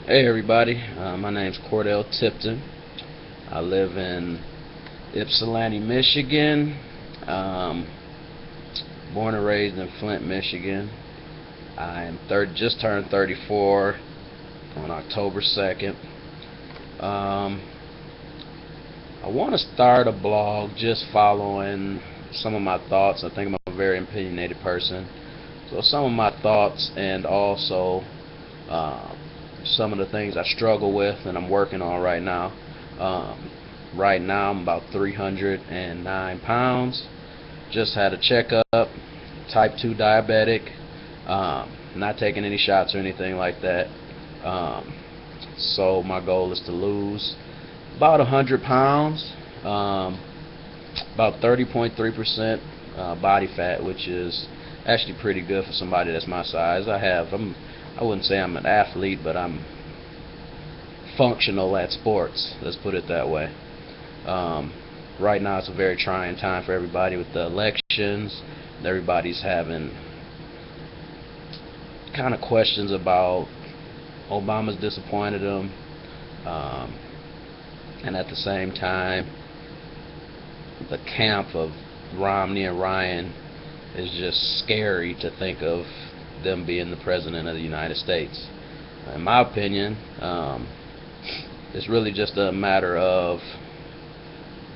Hey everybody, my name's Cordell Tipton. I live in Ypsilanti, Michigan. Um, Born and raised in Flint, Michigan. Just turned 34 on October 2nd. Um, I want to start a blog just following some of my thoughts. I think I'm a very opinionated person. So some of my thoughts and also uh, some of the things I struggle with and I'm working on right now. Um, right now I'm about 309 pounds. Just had a checkup, type 2 diabetic, not taking any shots or anything like that. Um, so my goal is to lose about 100 pounds, about 30.3% body fat, which is actually pretty good for somebody that's my size. I wouldn't say I'm an athlete, but I'm functional at sports. Let's put it that way. Um, right now, it's a very trying time for everybody with the elections. Everybody's having kind of questions about Obama's disappointed them, um, and at the same time, the camp of Romney and Ryan is just scary to think of them being the president of the United States. In my opinion, it's really just a matter of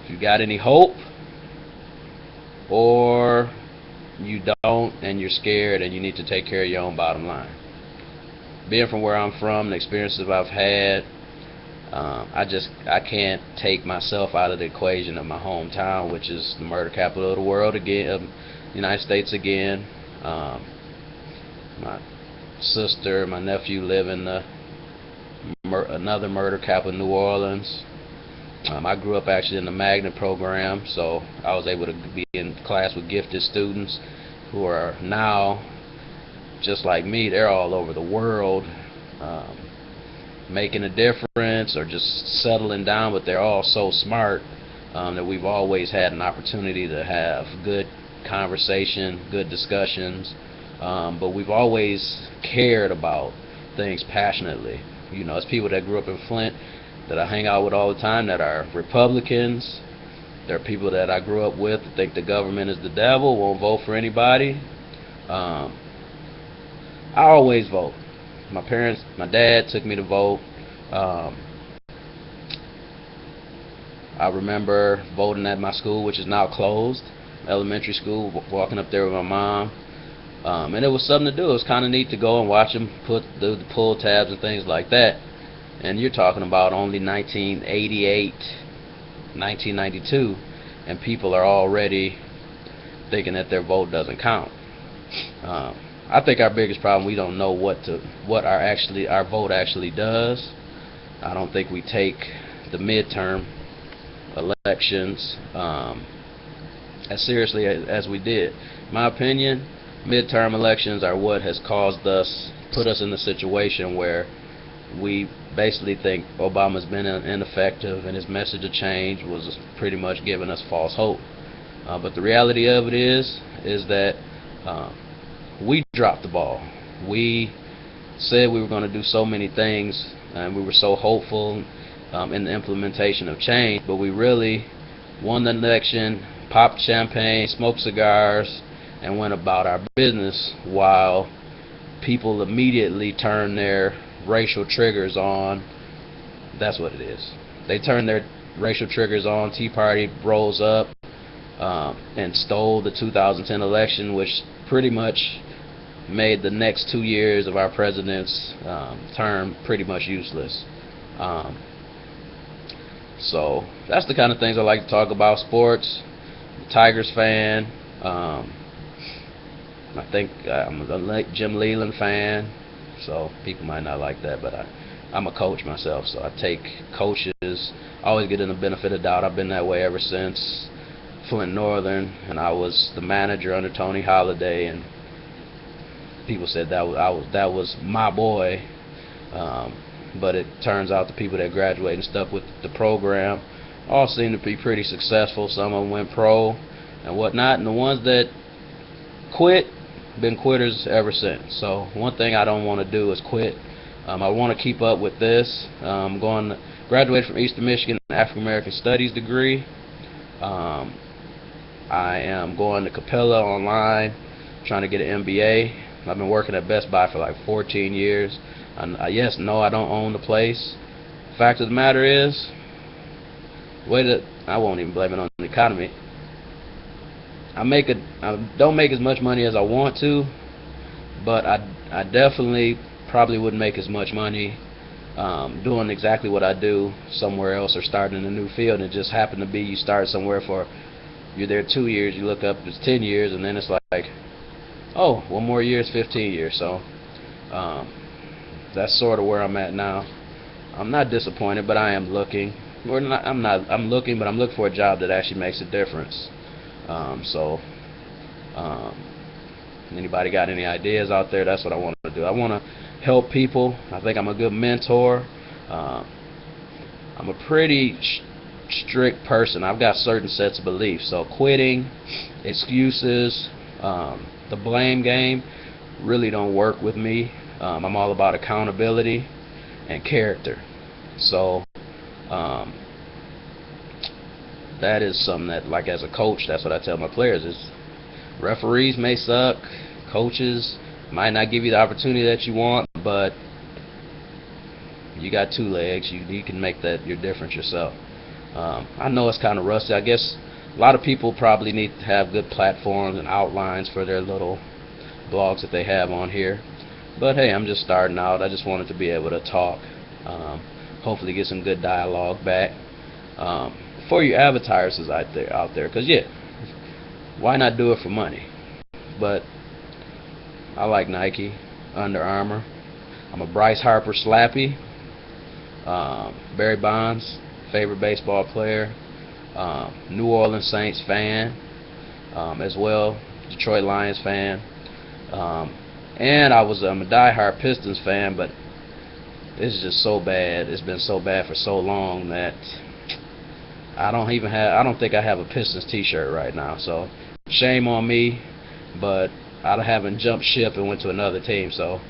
if you got any hope or you don't and you're scared and you need to take care of your own bottom line. Being from where I'm from, the experiences I've had, I can't take myself out of the equation of my hometown, which is the murder capital of the world again, United States again. My sister, my nephew live in another murder capital, New Orleans. I grew up actually in the magnet program, so I was able to be in class with gifted students who are now, just like me, they're all over the world, um, making a difference or just settling down, but they're all so smart that we've always had an opportunity to have good conversation, good discussions, but we've always cared about things passionately. You know, as people that grew up in Flint that I hang out with all the time that are Republicans. There are people that I grew up with that think the government is the devil, won't vote for anybody. Um, I always vote. My dad took me to vote. Um, I remember voting at my school, which is now closed, elementary school, walking up there with my mom. And it was something to do. It was kind of neat to go and watch them do the pull tabs and things like that. And you're talking about only 1988, 1992, and people are already thinking that their vote doesn't count. I think our biggest problem, we don't know what our vote actually does. I don't think we take the midterm elections as seriously as we did. In my opinion, midterm elections are what has put us in the situation where we basically think Obama's been ineffective and his message of change was pretty much giving us false hope. But the reality of it is that we dropped the ball. We said we were going to do so many things and we were so hopeful in the implementation of change, but we really won the election, popped champagne, smoked cigars, and went about our business while people immediately turned their racial triggers on. That's what it is. They turned their racial triggers on. Tea Party rose up and stole the 2010 election, which pretty much made the next 2 years of our president's term pretty much useless. Um, so that's the kind of things I like to talk about. Sports, Tigers fan. I think I'm a Jim Leland fan. So people might not like that, but I'm a coach myself, so I take coaches. I always get in the benefit of doubt. I've been that way ever since Flint Northern, and I was the manager under Tony Holiday, and people said that was my boy. But it turns out the people that graduated and stuck with the program all seem to be pretty successful. Some of them went pro and whatnot, and the ones that quit been quitters ever since. So one thing I don't want to do is quit. I want to keep up with this. I'm going to graduate from Eastern Michigan African American Studies degree. Um, I am going to Capella online, trying to get an MBA. I've been working at Best Buy for like 14 years. Yes, no, I don't own the place. Fact of the matter is, I won't even blame it on the economy. I don't make as much money as I want to, but I definitely probably wouldn't make as much money doing exactly what I do somewhere else or starting in a new field. And it just happened to be you start somewhere you're there 2 years, you look up, it's 10 years, and then it's like, oh, one more year is 15 years. So that's sort of where I'm at now. I'm not disappointed, but I am looking. I'm looking, but I'm looking for a job that actually makes a difference. Anybody got any ideas out there? That's what I want to do. I want to help people. I think I'm a good mentor. I'm a pretty strict person. I've got certain sets of beliefs. So quitting, excuses, the blame game really don't work with me. I'm all about accountability and character. So that is something that, like, as a coach, that's what I tell my players is referees may suck, coaches might not give you the opportunity that you want, but you got two legs. You can make that your difference yourself. I know it's kind of rusty. I guess a lot of people probably need to have good platforms and outlines for their little blogs that they have on here. But hey, I'm just starting out. I just wanted to be able to talk, hopefully get some good dialogue back for you advertisers out there. Because yeah, why not do it for money? But I like Nike, Under Armour. I'm a Bryce Harper slappy. Barry Bonds, favorite baseball player. New Orleans Saints fan as well. Detroit Lions fan. And I'm a diehard Pistons fan, but it's just so bad. It's been so bad for so long that I don't think I have a Pistons t-shirt right now. So shame on me, but I haven't jumped ship and went to another team, so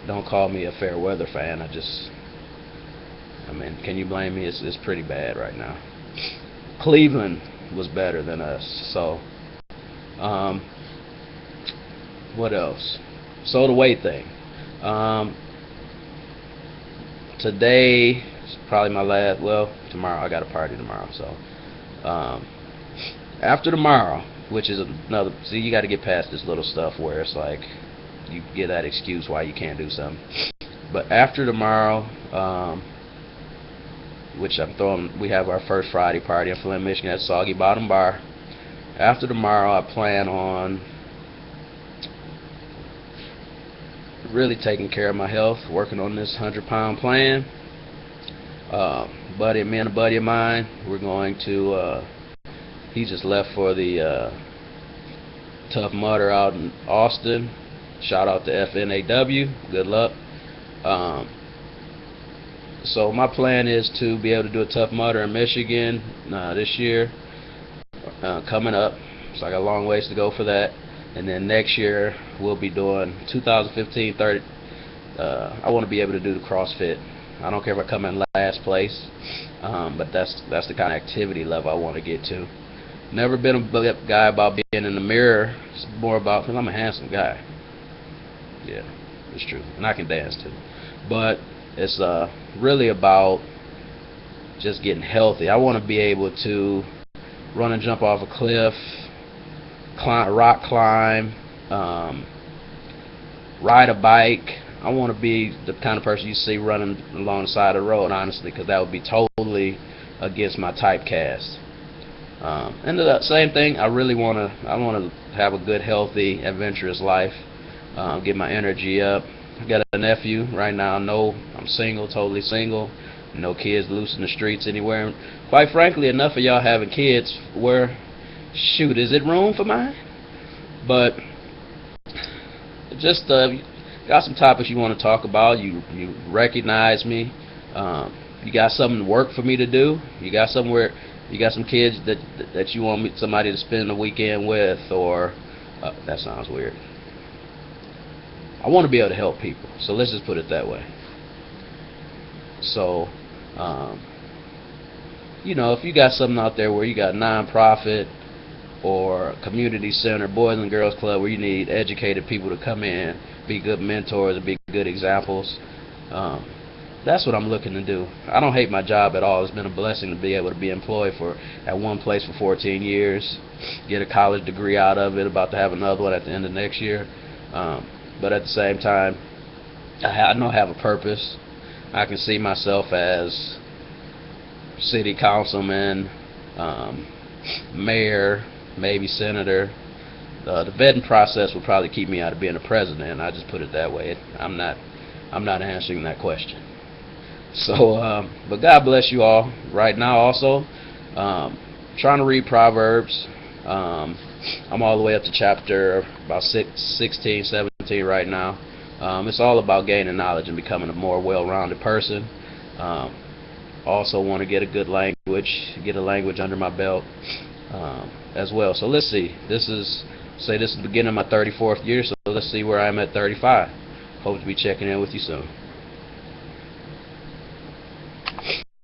don't call me a fair weather fan. I mean, can you blame me? It's pretty bad right now. Cleveland was better than us. So what else? So the weight thing. Today is probably my last. Well, tomorrow I got a party tomorrow. So after tomorrow, which is another. See, you got to get past this little stuff where it's like you get that excuse why you can't do something. But after tomorrow, which we have our first Friday party in Flint, Michigan at Soggy Bottom Bar. After tomorrow, I plan on really taking care of my health, working on this 100-pound plan. Me and a buddy of mine, we're going to. He just left for the Tough Mudder out in Austin. Shout out to FNAW. Good luck. So my plan is to be able to do a Tough Mudder in Michigan this year. Coming up, so I got a long ways to go for that. And then next year we'll be doing 2015 30. I want to be able to do the CrossFit. I don't care if I come in last place, but that's the kind of activity level I want to get to. Never been a guy about being in the mirror. It's more about, because I'm a handsome guy. Yeah, it's true, and I can dance too. But it's really about just getting healthy. I want to be able to run and jump off a cliff, rock climb, ride a bike. I want to be the kind of person you see running along the side of the road, honestly, because that would be totally against my typecast. And the same thing, I want to have a good, healthy, adventurous life, get my energy up. I got a nephew right now. No, I'm single, totally single. No kids loose in the streets anywhere. And quite frankly, enough of y'all having kids where, shoot, is it room for mine? But just got some topics you want to talk about. You recognize me. You got something to work for me to do. You got some kids that you want somebody to spend the weekend with, or that sounds weird. I want to be able to help people. So let's just put it that way. So, you know, if you got something out there where you got nonprofit or community center, boys and girls club, where you need educated people to come in, be good mentors, and be good examples, that's what I'm looking to do. I don't hate my job at all. It's been a blessing to be able to be employed at one place for 14 years, get a college degree out of it, about to have another one at the end of next year. But at the same time, I know I have a purpose. I can see myself as city councilman, mayor, maybe senator. The vetting process will probably keep me out of being a president. I just put it that way. I'm not answering that question. So, but God bless you all. Right now, also, trying to read Proverbs. I'm all the way up to chapter about 16, 17 right now. It's all about gaining knowledge and becoming a more well-rounded person. Also want to get a good language, get a language under my belt as well. So let's see. This is the beginning of my 34th year, so let's see where I'm at 35. Hope to be checking in with you soon.